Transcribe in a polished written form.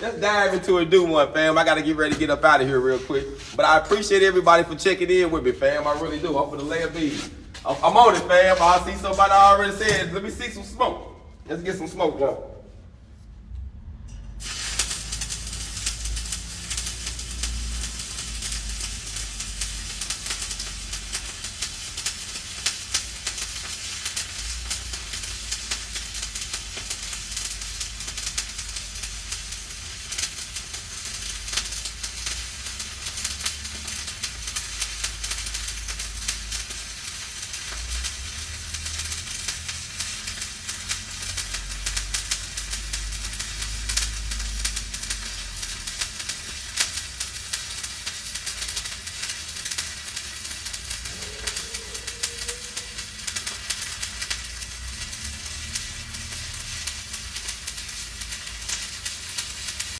let's dive into it, do one, fam. I got to get ready to get up out of here real quick. But I appreciate everybody for checking in with me, fam. I really do. I'm for the lay of bees. I'm on it, fam. I see somebody already said, let me see some smoke. Let's get some smoke, though.